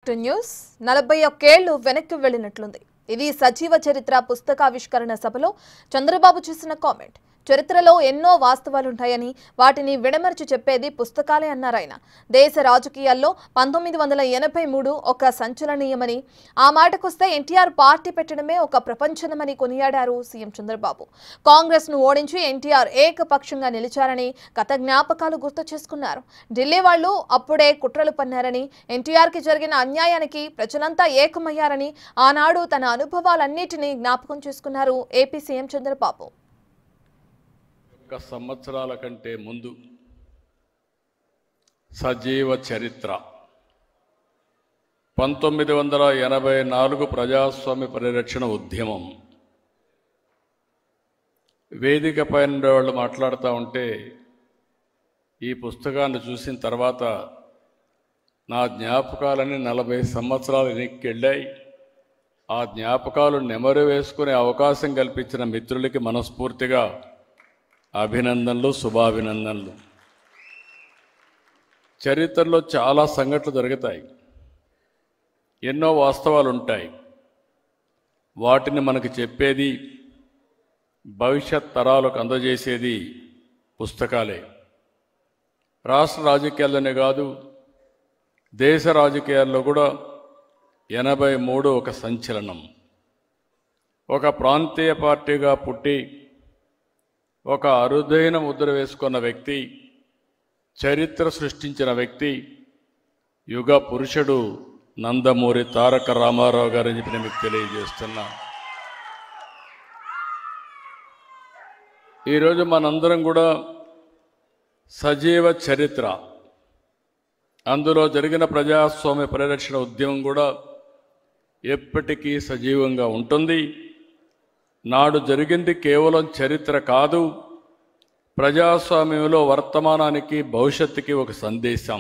News 41 ఏళ్లు వెనక్కి వెళ్ళినట్లుంది. ఇది సజీవ చరిత్ర పుస్తకావిష్కరణ సభలో చంద్రబాబు చేసిన కామెంట్. చరిత్రలో ఎన్నో వాస్తవాలుంటాయని వాటిని విడమర్చి చెప్పేది పుస్తకాలే అన్నారాయన. దేశ రాజకీయాల్లో 1983 ఒక సంచలనీయమని, ఆ మాటకొస్తే ఎన్టీఆర్ పార్టీ పెట్టడమే ఒక ప్రపంచనమని కొనియాడారు సీఎం చంద్రబాబు. కాంగ్రెస్ ను ఓడించి ఎన్టీఆర్ ఏకపక్షంగా నిలిచారని గత జ్ఞాపకాలు గుర్తు చేసుకున్నారు. ఢిల్లీ వాళ్లు అప్పుడే కుట్రలు పన్నారని, ఎన్టీఆర్ కి జరిగిన అన్యాయానికి ప్రజలంతా ఏకమయ్యారని ఆనాడు తన అనుభవాలన్నిటినీ జ్ఞాపకం చేసుకున్నారు ఏపీ సీఎం చంద్రబాబు. సంవత్సరాల కంటే ముందు సజీవ చరిత్ర 1984 ప్రజాస్వామ్య పరిరక్షణ ఉద్యమం వేదిక పైన వాళ్ళు మాట్లాడుతూ ఉంటే ఈ పుస్తకాన్ని చూసిన తర్వాత నా జ్ఞాపకాలన్నీ 40 సంవత్సరాలు వెనక్కి వెళ్ళాయి. ఆ జ్ఞాపకాలు నెమరు వేసుకునే అవకాశం కల్పించిన మిత్రులకి మనస్ఫూర్తిగా అభినందనలు, శుభాభినందనలు. చరిత్రలో చాలా సంఘటనలు జరుగుతాయి, ఎన్నో వాస్తవాలు ఉంటాయి. వాటిని మనకు చెప్పేది, భవిష్యత్ తరాలకు అందజేసేది పుస్తకాలే. రాష్ట్ర రాజకీయాల్లోనే కాదు, దేశ రాజకీయాల్లో కూడా 83 ఒక సంచలనం. ఒక ప్రాంతీయ పార్టీగా పుట్టి ఒక అరుదైన ముద్ర వేసుకున్న వ్యక్తి, చరిత్ర సృష్టించిన వ్యక్తి, యుగ పురుషుడు నందమూరి తారక రామారావు గారని చెప్పి నేను మీకు తెలియజేస్తున్నా. ఈరోజు మనందరం కూడా సజీవ చరిత్ర, అందులో జరిగిన ప్రజాస్వామ్య పరిరక్షణ ఉద్యమం కూడా ఎప్పటికీ సజీవంగా ఉంటుంది. నాడు జరిగింది కేవలం చరిత్ర కాదు, ప్రజాస్వామ్యంలో వర్తమానానికి భవిష్యత్తుకి ఒక సందేశం.